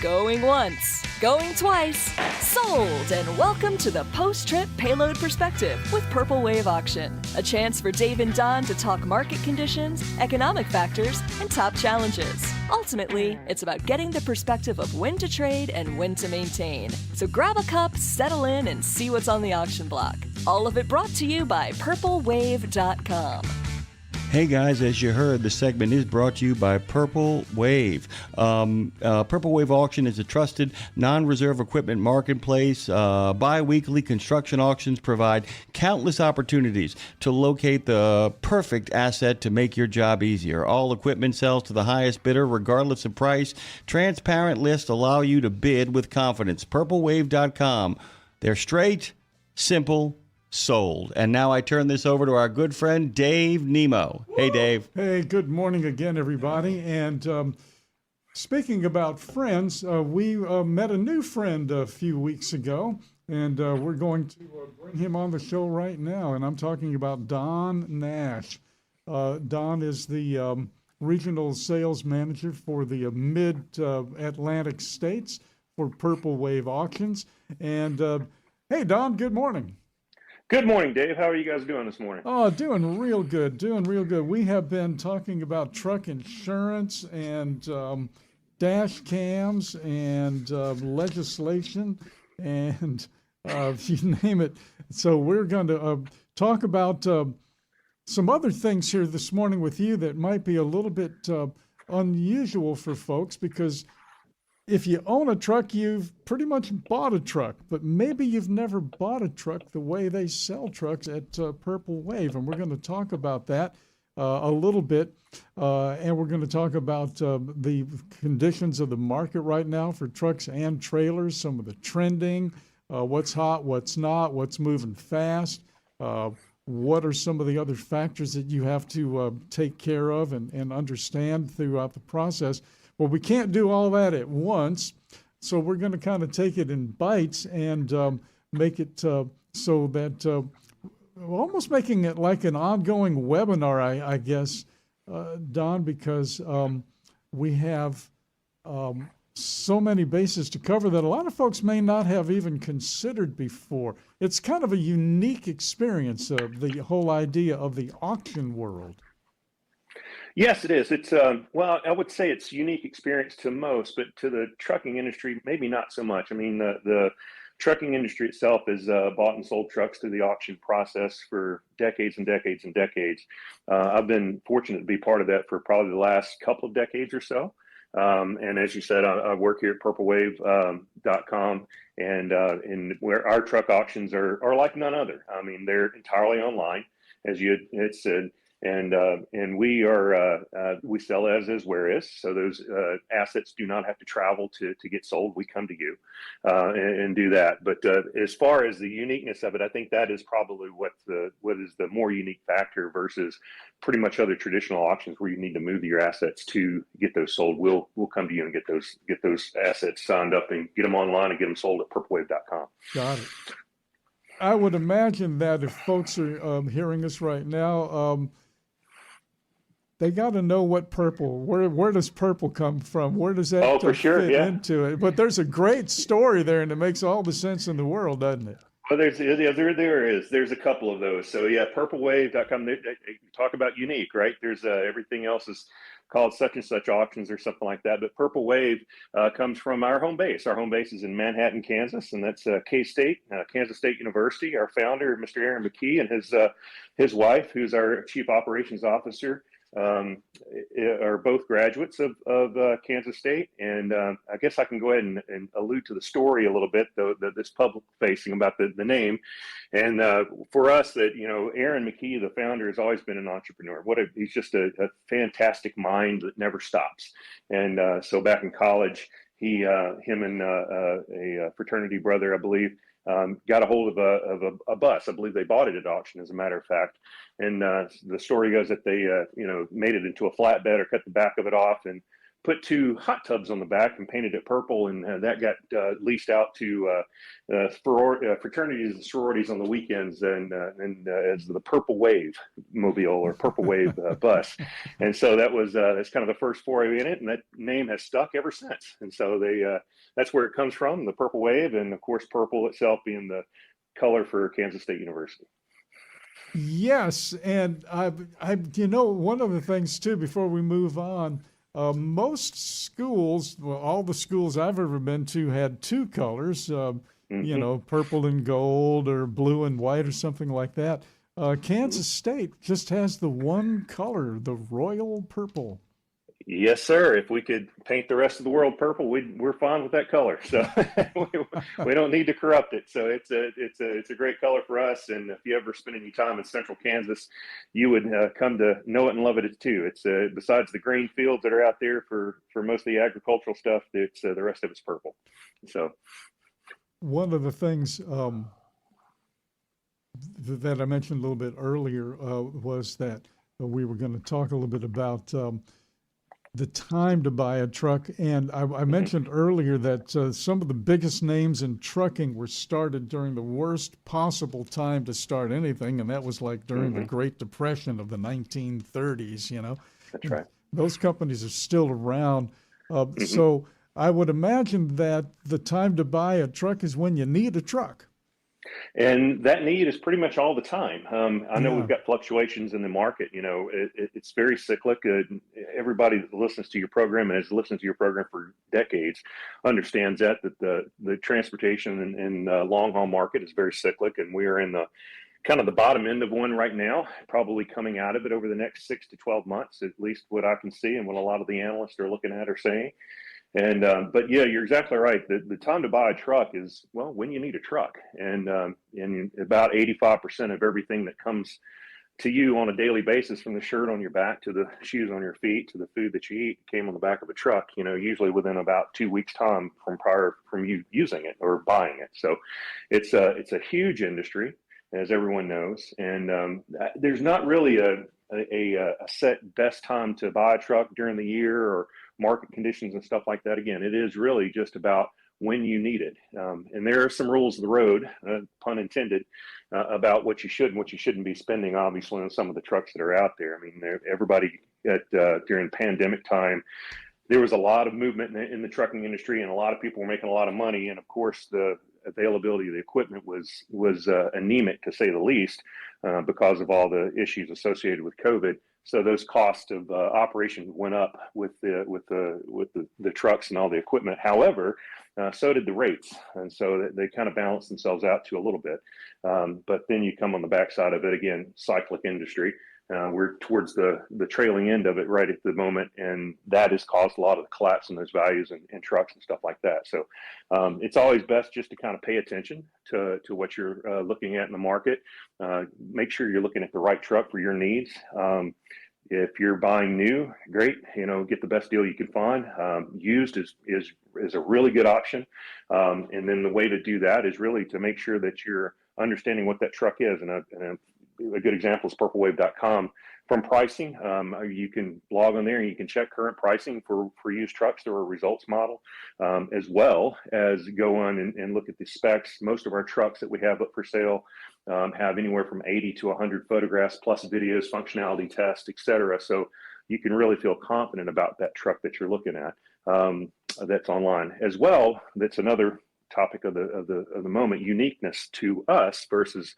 Going once, going twice, sold, and welcome to the Post-Trip Payload Perspective with Purple Wave Auction. A chance for Dave and Don to talk market conditions, economic factors, and top challenges. Ultimately, it's about getting the perspective of when to trade and when to maintain. So grab a cup, settle in, and see what's on the auction block. All of it brought to you by purplewave.com. Hey guys, as you heard, the segment is brought to you by Purple Wave. Purple Wave Auction is a trusted non-reserve equipment marketplace. Bi-weekly construction auctions provide countless opportunities to locate the perfect asset to make your job easier. All equipment sells to the highest bidder regardless of price. Transparent lists allow you to bid with confidence. PurpleWave.com. They're straight, simple, sold. And now I turn this over to our good friend, Dave Nemo. Hey, Dave. Hey, good morning again, everybody. And speaking about friends, we met a new friend a few weeks ago, and we're going to bring him on the show right now. And I'm talking about Don Nash. Don is the regional sales manager for the mid-Atlantic states for Purple Wave Auctions. And hey, Don, good morning. Good morning, Dave. How are you guys doing this morning? Oh, doing real good, doing real good. We have been talking about truck insurance and dash cams and legislation and you name it. So we're going to talk about some other things here this morning with you that might be a little bit unusual for folks, because if you own a truck, you've pretty much bought a truck, but maybe you've never bought a truck the way they sell trucks at Purple Wave. And we're going to talk about that a little bit. And we're going to talk about the conditions of the market right now for trucks and trailers, some of the trending, what's hot, what's not, what's moving fast, what are some of the other factors that you have to take care of and understand throughout the process. Well, we can't do all that at once, so we're going to kind of take it in bites and make it so that almost making it like an ongoing webinar, I guess, Don, because we have so many bases to cover that a lot of folks may not have even considered before. It's kind of a unique experience, the whole idea of the auction world. Yes, it is. It's well, I would say it's a unique experience to most, but to the trucking industry, maybe not so much. I mean, the trucking industry itself has bought and sold trucks through the auction process for decades and decades and decades. I've been fortunate to be part of that for probably the last couple of decades or so. And as you said, I work here at purplewave.com, and where our truck auctions are like none other. I mean, they're entirely online, as you had said. And we sell as is, where is. So those assets do not have to travel to get sold. We come to you and do that. But as far as the uniqueness of it, I think that is probably what is the more unique factor versus pretty much other traditional auctions where you need to move your assets to get those sold. We'll come to you and get those assets signed up and get them online and get them sold at purplewave.com. Got it. I would imagine that if folks are hearing us right now, they got to know what purple. Where does purple come from? Where does that fit into it? But there's a great story there, and it makes all the sense in the world, doesn't it? Well, there's a couple of those. So yeah, purplewave.com. They talk about unique, right? There's everything else is called such and such auctions or something like that. But Purple Wave comes from our home base. Our home base is in Manhattan, Kansas, and that's K-State, Kansas State University. Our founder, Mr. Aaron McKee, and his wife, who's our chief operations officer, are both graduates of Kansas State. And I guess I can go ahead and allude to the story a little bit, though, this public facing about the name. And for us, that, Aaron McKee, the founder, has always been an entrepreneur. He's just a fantastic mind that never stops. And so back in college, him and a fraternity brother, I believe, got a hold of a bus. I believe they bought it at auction, as a matter of fact. And the story goes that they, made it into a flatbed or cut the back of it off and put 2 hot tubs on the back and painted it purple, and that got leased out to fraternities and sororities on the weekends, and as the Purple Wave mobile or Purple Wave bus. And so that's kind of the first foray in it, and that name has stuck ever since. And so that's where it comes from, the Purple Wave, and of course purple itself being the color for Kansas State University. Yes, and one of the things too, before we move on, most schools, well, all the schools I've ever been to had 2 colors, purple and gold or blue and white or something like that. Kansas State just has the one color, the royal purple. Yes, sir. If we could paint the rest of the world purple, we're fine with that color. So we don't need to corrupt it. So it's a great color for us. And if you ever spend any time in central Kansas, you would come to know it and love it too. It's besides the green fields that are out there for most of the agricultural stuff, it's the rest of it's purple. So one of the things that I mentioned a little bit earlier was that we were going to talk a little bit about the time to buy a truck. And I mentioned earlier that some of the biggest names in trucking were started during the worst possible time to start anything, and that was like during the Great Depression of the 1930s, That's right. Those companies are still around. So I would imagine that the time to buy a truck is when you need a truck. And that need is pretty much all the time. I know we've got fluctuations in the market. It's very cyclic. Everybody that listens to your program and has listened to your program for decades understands that the transportation and long haul market is very cyclic, and we are in the kind of the bottom end of one right now, probably coming out of it over the next 6 to 12 months, at least what I can see and what a lot of the analysts are looking at are saying. And but yeah, you're exactly right. The time to buy a truck is, well, when you need a truck, and about 85% of everything that comes to you on a daily basis, from the shirt on your back to the shoes on your feet to the food that you eat, came on the back of a truck. Usually within about 2 weeks' time from you using it or buying it. So it's a huge industry, as everyone knows, and there's not really a set best time to buy a truck during the year or market conditions and stuff like that. Again, it is really just about when you need it. And there are some rules of the road, pun intended, about what you should and what you shouldn't be spending, obviously, on some of the trucks that are out there. I mean, everybody during pandemic time, there was a lot of movement in the trucking industry, and a lot of people were making a lot of money. And of course, the availability of the equipment was anemic, to say the least, because of all the issues associated with COVID. So those costs of operation went up with the trucks and all the equipment. However, so did the rates, and so they kind of balanced themselves out to a little bit. But then you come on the backside of it again, cyclic industry. We're towards the trailing end of it right at the moment, and that has caused a lot of the collapse in those values in trucks and stuff like that. So it's always best just to kind of pay attention to what you're looking at in the market. Make sure you're looking at the right truck for your needs. If you're buying new, great, get the best deal you can find. Used is a really good option. And then the way to do that is really to make sure that you're understanding what that truck is. And a good example is purplewave.com. From pricing, you can log on there and you can check current pricing for used trucks through a results model, as well as go on and look at the specs. Most of our trucks that we have up for sale have anywhere from 80 to 100 photographs plus videos, functionality tests, etc. So you can really feel confident about that truck that you're looking at. That's online as well. That's another topic of the moment. Uniqueness to us versus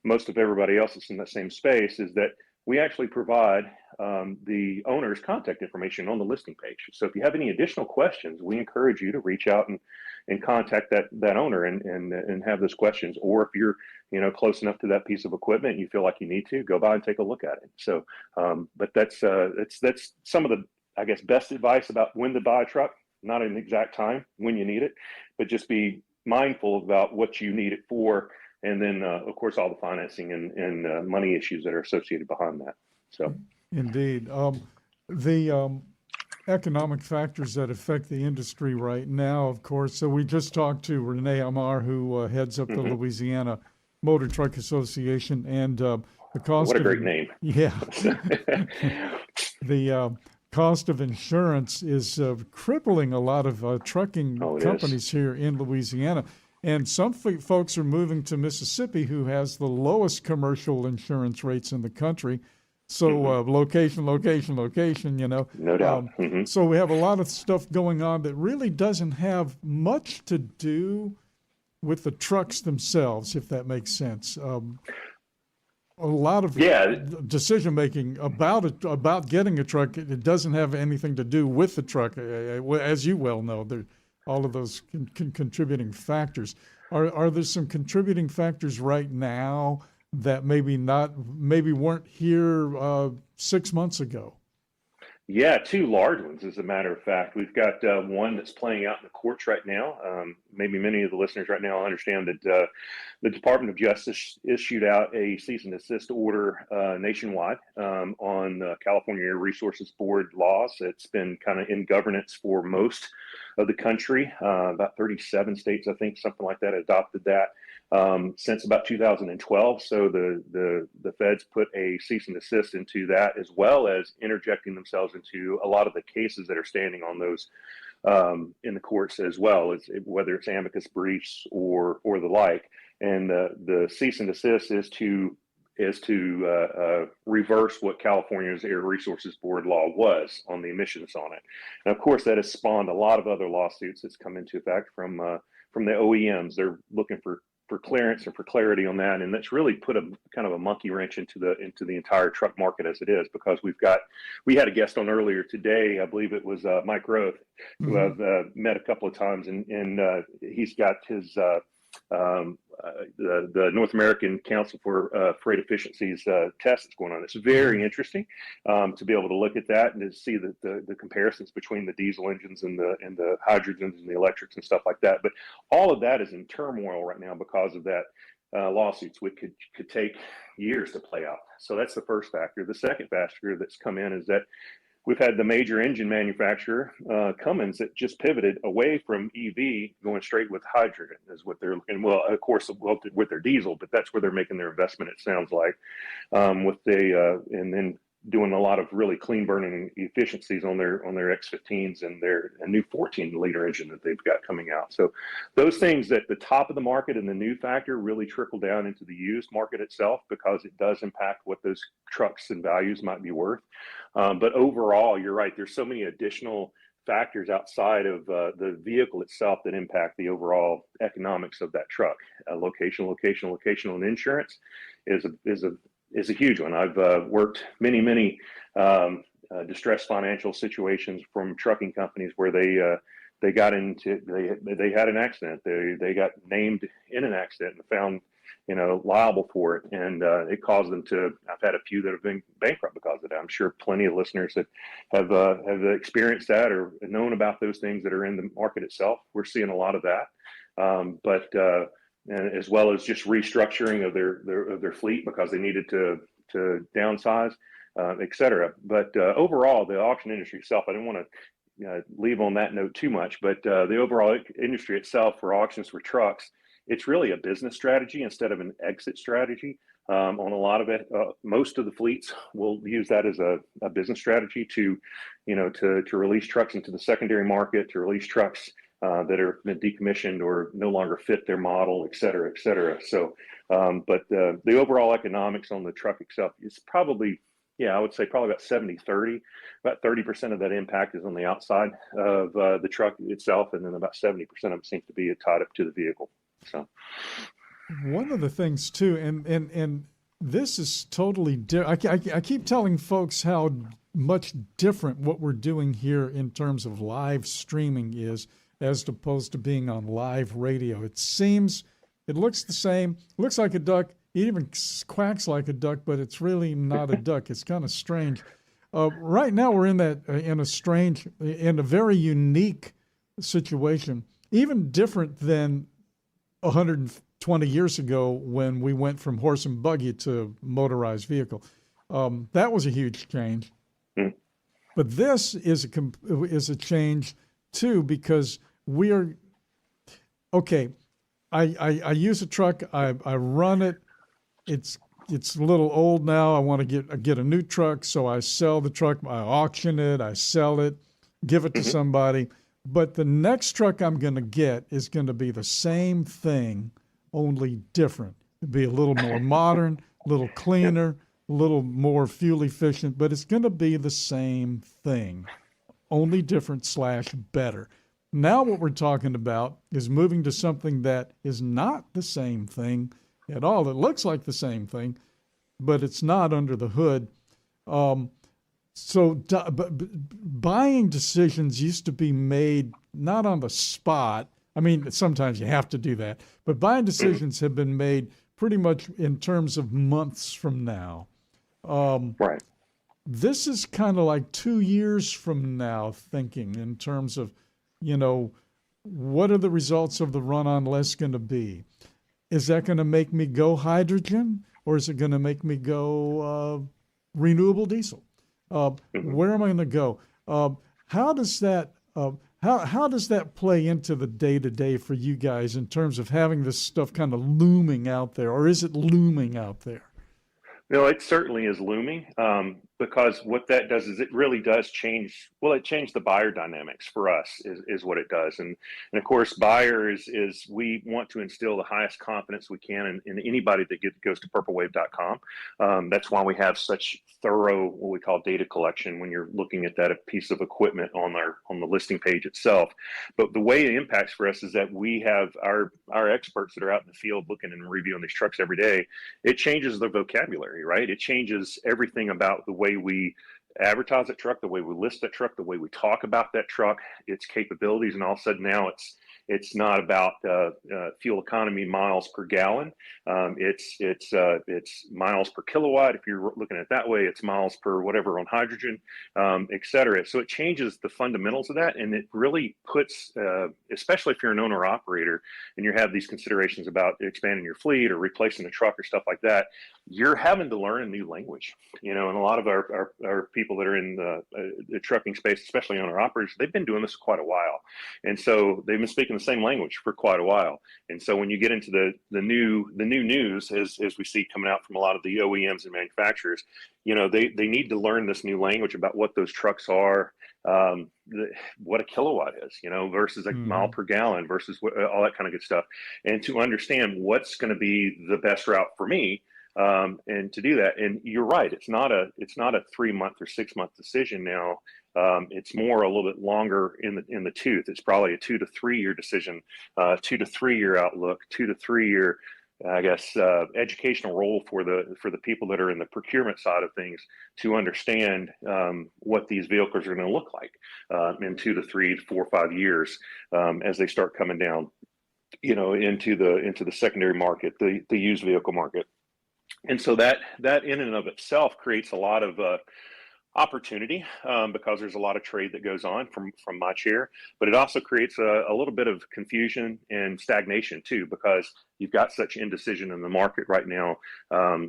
most of everybody else that's in that same space is that we actually provide the owner's contact information on the listing page. So if you have any additional questions, we encourage you to reach out and contact that owner and have those questions. Or if you're close enough to that piece of equipment and you feel like you need to, go by and take a look at it. So, but that's some of the, I guess, best advice about when to buy a truck. Not an exact time when you need it, but just be mindful about what you need it for. And then, of course, all the financing and money issues that are associated behind that. So, indeed, the economic factors that affect the industry right now, of course. So we just talked to Renee Amar, who heads up the Louisiana Motor Truck Association, and the cost. What a great name! Yeah, the cost of insurance is crippling a lot of trucking companies here in Louisiana. And some folks are moving to Mississippi, who has the lowest commercial insurance rates in the country. So location, you know. No doubt. So we have a lot of stuff going on that really doesn't have much to do with the trucks themselves, if that makes sense. A lot of decision making about getting a truck, it doesn't have anything to do with the truck. As you well know, all of those contributing factors. Are there some contributing factors right now that maybe weren't here 6 months ago? Yeah, two large ones, as a matter of fact. We've got one that's playing out in the courts right now. Maybe many of the listeners right now understand that the Department of Justice issued out a cease and desist order nationwide on California Air Resources Board laws. It's been kind of in governance for most of the country. About 37 states, I think, something like that, adopted that since about 2012. So the feds put a cease and desist into that, as well as interjecting themselves into a lot of the cases that are standing on those in the courts, as well as whether it's amicus briefs or the like. And the cease and desist is to reverse what California's Air Resources Board law was on the emissions on it. And of course, that has spawned a lot of other lawsuits that's come into effect from the OEMs. They're looking for clearance and for clarity on that, and that's really put a kind of a monkey wrench into the entire truck market as it is, because we had a guest on earlier today, I believe it was Mike Roth, who I've met a couple of times, and he's got his the North American Council for Freight Efficiency's test that's going on. It's very interesting to be able to look at that and to see the comparisons between the diesel engines and the hydrogens and the electrics and stuff like that. But all of that is in turmoil right now because of that lawsuits, which could take years to play out. So that's the first factor. The second factor that's come in is that we've had the major engine manufacturer, Cummins, that just pivoted away from EV, going straight with hydrogen is what they're looking. Well, of course, with their diesel, but that's where they're making their investment, it sounds like, and then doing a lot of really clean burning efficiencies on their X15s and their new 14-liter engine that they've got coming out. So those things at the top of the market and the new factor really trickle down into the used market itself, because it does impact what those trucks and values might be worth. But overall, you're right. There's so many additional factors outside of the vehicle itself that impact the overall economics of that truck. Location, and insurance is a huge one. I've worked many distressed financial situations from trucking companies where they got into they had an accident. They got named in an accident and found liable for it, and it caused them to. I've had a few that have been bankrupt because of that. I'm sure plenty of listeners that have experienced that or known about those things that are in the market itself. We're seeing a lot of that, but and as well as just restructuring of their fleet because they needed to downsize, et cetera. But overall, the auction industry itself, I didn't want to leave on that note too much, but the overall industry itself for auctions for trucks, it's really a business strategy instead of an exit strategy. On a lot of it, most of the fleets will use that as a business strategy to release trucks into the secondary market, to release trucks that are been decommissioned or no longer fit their model, et cetera, et cetera. So, but the overall economics on the truck itself is probably, I would say probably about 70-30. About 30% of that impact is on the outside of the truck itself, and then about 70% of it seems to be tied up to the vehicle. So, one of the things too, and this is totally different. I keep telling folks how much different what we're doing here in terms of live streaming is, as opposed to being on live radio. It looks the same, looks like a duck, it even quacks like a duck, but it's really not a duck. It's kind of strange. Right now we're in a very unique situation, even different than 120 years ago when we went from horse and buggy to motorized vehicle. That was a huge change. But this is a change too, because we are, okay, I use a truck, I run it, it's it's a little old now. I want to get a new truck, so I sell the truck. I auction it. I sell it, give it to somebody. But the next truck I'm going to get is going to be the same thing, only different. It'll be a little more modern, a little cleaner, a little more fuel efficient, but it's going to be the same thing, only different / better. Now what we're talking about is moving to something that is not the same thing at all. It looks like the same thing, but it's not under the hood. So buying decisions used to be made not on the spot. I mean, sometimes you have to do that, but buying decisions have been made pretty much in terms of months from now. Right. This is kind of like 2 years from now thinking in terms of, what are the results of the run on less going to be? Is that going to make me go hydrogen, or is it going to make me go renewable diesel? Where am I going to go? How does that how does that play into the day-to-day for you guys in terms of having this stuff kind of looming out there, or is it looming out there? No, it certainly is looming, because what that does is it really does change. Well, it changed the buyer dynamics for us is what it does. And of course, buyers is we want to instill the highest confidence we can in anybody that goes to purplewave.com. That's why we have such thorough, what we call data collection when you're looking at that piece of equipment on the listing page itself. But the way it impacts for us is that we have our experts that are out in the field looking and reviewing these trucks every day. It changes the vocabulary, right? It changes everything about the way we advertise that truck, the way we list that truck, the way we talk about that truck, its capabilities, and all of a sudden now it's not about fuel economy miles per gallon. It's miles per kilowatt. If you're looking at it that way, it's miles per whatever on hydrogen, et cetera. So it changes the fundamentals of that, and it really puts, especially if you're an owner operator and you have these considerations about expanding your fleet or replacing a truck or stuff like that, you're having to learn a new language, and a lot of our people that are in the trucking space, especially owner operators, they've been doing this for quite a while, and so they've been speaking the same language for quite a while. And so when you get into the new news, as we see coming out from a lot of the OEMs and manufacturers, they need to learn this new language about what those trucks are, what a kilowatt is, versus a mile per gallon versus all that kind of good stuff, and to understand what's going to be the best route for me. And to do that, and you're right, it's not a 3-month or 6-month decision now. It's more a little bit longer in the tooth. It's probably a 2 to 3 year decision, 2 to 3 year outlook, 2 to 3 year, I guess, educational role for the people that are in the procurement side of things to understand what these vehicles are going to look like in 2 to 3 to 4 or 5 years as they start coming down, into the secondary market, the used vehicle market. And so that in and of itself creates a lot of opportunity because there's a lot of trade that goes on from my chair, but it also creates a little bit of confusion and stagnation too, because you've got such indecision in the market right now,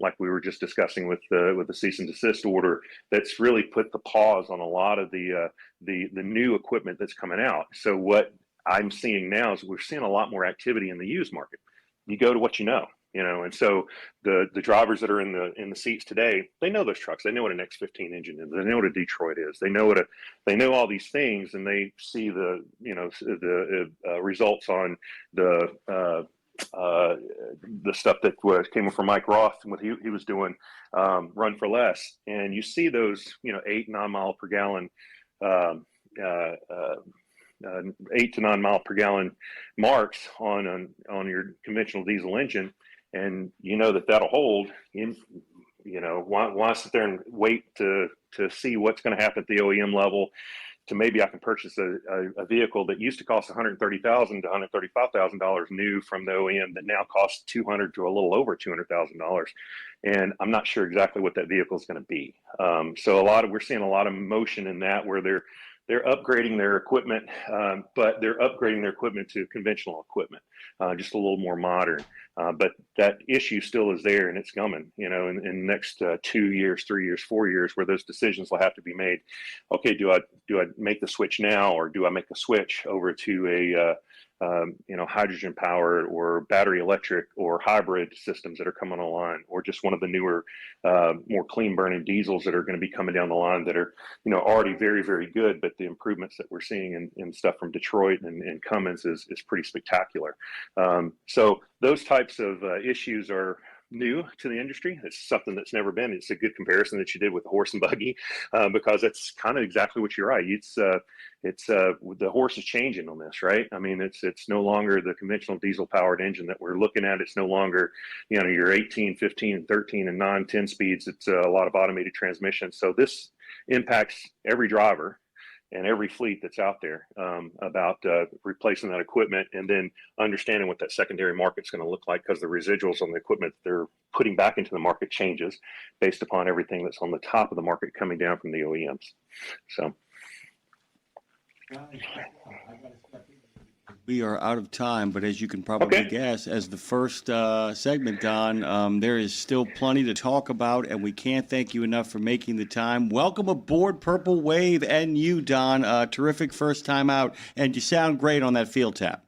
like we were just discussing with the cease and desist order, that's really put the pause on a lot of the new equipment that's coming out. So what I'm seeing now is we're seeing a lot more activity in the used market. You go to what you know. And so the drivers that are in the seats today, they know those trucks. They know what an X15 engine is. They know what a Detroit is. They know all these things, and they see the results on the stuff that came from Mike Roth and what he was doing, Run for Less, and you see those 8-9 mile per gallon. 8 to 9 mile per gallon marks on your conventional diesel engine, and that'll hold. Why sit there and wait to see what's going to happen at the OEM level? To maybe I can purchase a vehicle that used to cost $130,000 to $135,000 new from the OEM that now costs $200,000 to a little over $200,000, and I'm not sure exactly what that vehicle is going to be. So we're seeing a lot of motion in that where they're upgrading their equipment, but they're upgrading their equipment to conventional equipment, just a little more modern. But that issue still is there, and it's coming, in the next 2 years, 3 years, 4 years, where those decisions will have to be made. Okay, do I make the switch now, or do I make the switch over to hydrogen powered or battery electric or hybrid systems that are coming online, or just one of the newer, more clean burning diesels that are going to be coming down the line that are, already very, very good. But the improvements that we're seeing in stuff from Detroit and Cummins is pretty spectacular. So those types of issues are new to the industry. It's something that's never been. It's a good comparison that you did with the horse and buggy, because that's kind of exactly what you're right. It's the horse is changing on this, right? I mean, it's no longer the conventional diesel powered engine that we're looking at. It's no longer, your 18, 15, 13 and 9, 10 speeds. It's a lot of automated transmission. So this impacts every driver and every fleet that's out there, about replacing that equipment, and then understanding what that secondary market's going to look like, because the residuals on the equipment they're putting back into the market changes based upon everything that's on the top of the market coming down from the OEMs. So we are out of time, but as you can probably guess, as the first segment, Don, there is still plenty to talk about, and we can't thank you enough for making the time. Welcome aboard Purple Wave, and you, Don. Terrific first time out, and you sound great on that field tap.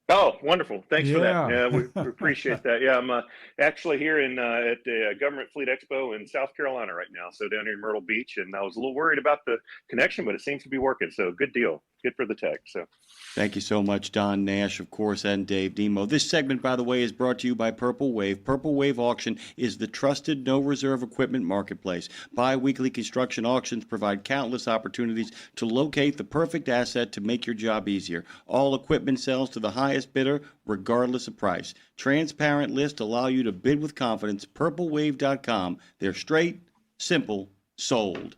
Oh, wonderful. Thanks for that. Yeah, we appreciate that. Yeah, I'm actually here at the Government Fleet Expo in South Carolina right now, so down here in Myrtle Beach, and I was a little worried about the connection, but it seems to be working, so good deal. Good for the tech. So, thank you so much, Don Nash, of course, and Dave Nemo. This segment, by the way, is brought to you by Purple Wave. Purple Wave Auction is the trusted no-reserve equipment marketplace. Bi-weekly construction auctions provide countless opportunities to locate the perfect asset to make your job easier. All equipment sells to the highest bidder, regardless of price. Transparent lists allow you to bid with confidence. PurpleWave.com. They're straight, simple, sold.